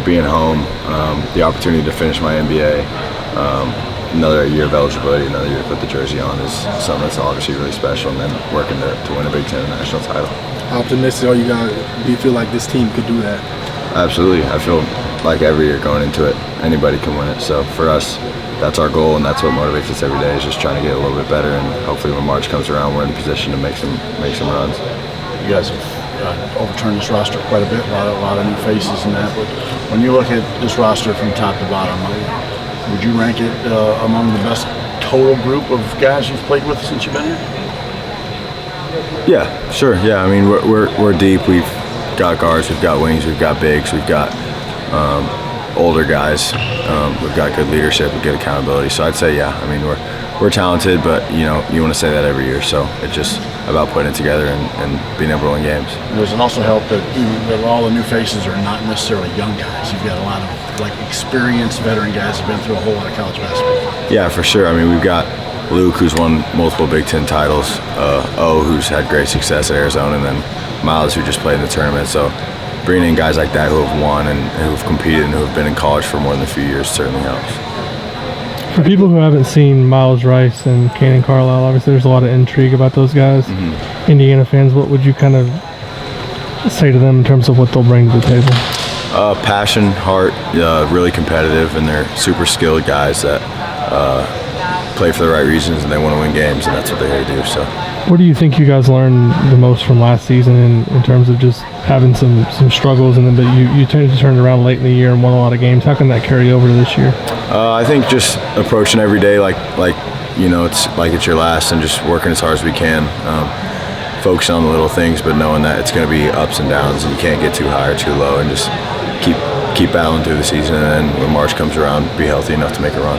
being home, the opportunity to finish my MBA, another year of eligibility, another year to put the jersey on is something that's obviously really special, and then working to win a Big Ten national title. How optimistic are you guys? Do you feel like this team could do that? Absolutely. I feel like every year going into it, anybody can win it. So for us, that's our goal, and that's what motivates us every day, is just trying to get a little bit better, and hopefully when March comes around, we're in a position to make some runs. You guys have overturned this roster quite a bit, a lot of new faces and that, but when you look at this roster from top to bottom, would you rank it among the best total group of guys you've played with since you've been here? Yeah, sure. Yeah, I mean, we're deep. We've got guards, we've got wings, we've got bigs, we've got older guys. We've got good leadership and good accountability. So I'd say, yeah, I mean, we're talented, but you want to say that every year. So it's just about putting it together and being able to win games. Does it also help that all the new faces are not necessarily young guys? You've got a lot of experienced veteran guys who've been through a whole lot of college basketball. Yeah, for sure. I mean, we've got Luke, who's won multiple Big Ten titles, who's had great success at Arizona, and then Miles, who just played in the tournament. So bringing in guys like that who have won and who have competed and who have been in college for more than a few years certainly helps. For people who haven't seen Miles Rice and Kanan Carlisle, obviously there's a lot of intrigue about those guys. Mm-hmm. Indiana fans, what would you kind of say to them in terms of what they'll bring to the table? Passion, heart, really competitive, and they're super skilled guys that play for the right reasons, and they want to win games, and that's what they're here to do. So, what do you think you guys learned the most from last season in terms of just having some struggles, and then but you turned it around late in the year and won a lot of games? How can that carry over to this year? I think just approaching every day like it's your last, and just working as hard as we can. Focusing on the little things, but knowing that it's going to be ups and downs, and you can't get too high or too low, and just keep battling through the season, and then when March comes around, be healthy enough to make a run.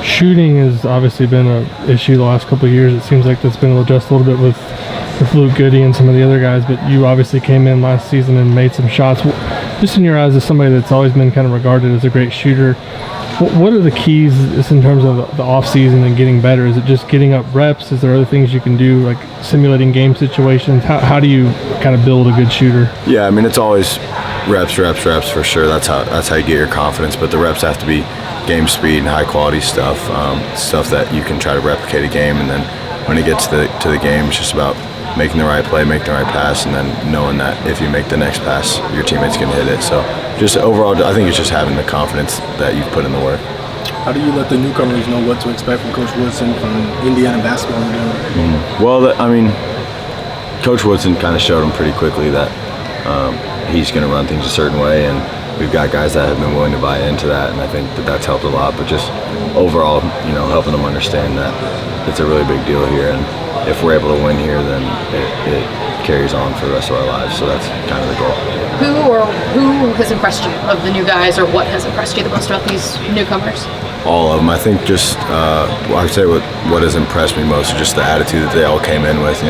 Shooting has obviously been an issue the last couple of years. It seems like that's been addressed a little bit with Luke Goody and some of the other guys, but you obviously came in last season and made some shots. Just in your eyes, as somebody that's always been kind of regarded as a great shooter, what are the keys in terms of the off-season and getting better? Is it just getting up reps? Is there other things you can do, like simulating game situations? How do you kind of build a good shooter? Yeah, I mean, it's always reps for sure. That's how you get your confidence, but the reps have to be game speed and high-quality stuff, stuff that you can try to replicate a game, and then when it gets to the game, it's just about making the right play, making the right pass, and then knowing that if you make the next pass, your teammates can hit it. So just overall, I think it's just having the confidence that you've put in the work. How do you let the newcomers know what to expect from Coach Woodson, from Indiana basketball? Well, I mean, Coach Woodson kind of showed them pretty quickly that he's going to run things a certain way, and we've got guys that have been willing to buy into that, and I think that's helped a lot. But just overall, helping them understand that it's a really big deal here, and if we're able to win here, then it carries on for the rest of our lives. So that's kind of the goal. Who has impressed you of the new guys, or what has impressed you the most about these newcomers? All of them. I think just I would say what has impressed me most is just the attitude that they all came in with.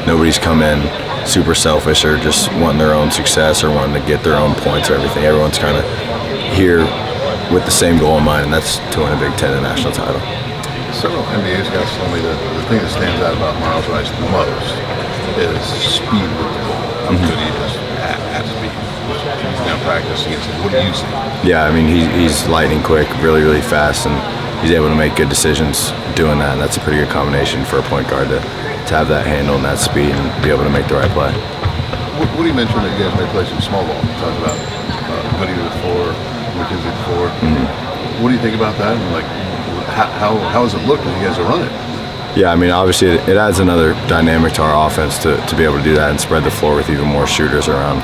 Nobody's come in super selfish or just wanting their own success or wanting to get their own points or everything. Everyone's kind of here with the same goal in mind, and that's to win a Big Ten national title. Several NBA guys told me that the thing that stands out about Miles Rice the most is speed with the ball. How good he is at speed. He's now practicing it. What do you see? Yeah, I mean, he's lightning quick, really, really fast, and he's able to make good decisions doing that. And that's a pretty good combination for a point guard to have that handle and that speed and be able to make the right play. What do you mention that you guys may play some small ball? You talked about Goody with 4, McKenzie with 4. What do you think about that? And how does it look when you guys are running? Yeah, I mean, obviously it adds another dynamic to our offense to be able to do that and spread the floor with even more shooters around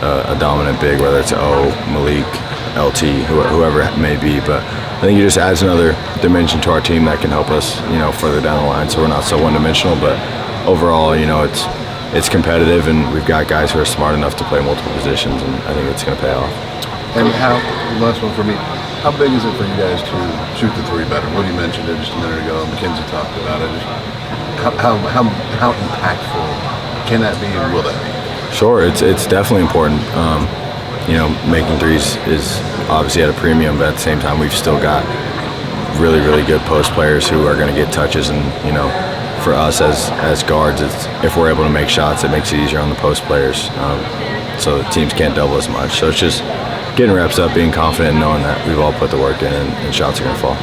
a dominant big, whether it's Malik, LT, whoever it may be. But I think it just adds another dimension to our team that can help us, further down the line. So we're not so one-dimensional, but overall, it's competitive, and we've got guys who are smart enough to play multiple positions, and I think it's going to pay off. And last one for me, how big is it for you guys to shoot the 3 better? What you mentioned it just a minute ago, McKenzie talked about it. How impactful can that be, and will that be? Sure, it's definitely important. Making threes is obviously at a premium, but at the same time, we've still got really, really good post players who are going to get touches, and for us as guards, if we're able to make shots, it makes it easier on the post players. So the teams can't double as much. So it's just getting reps up, being confident, and knowing that we've all put the work in and shots are going to fall.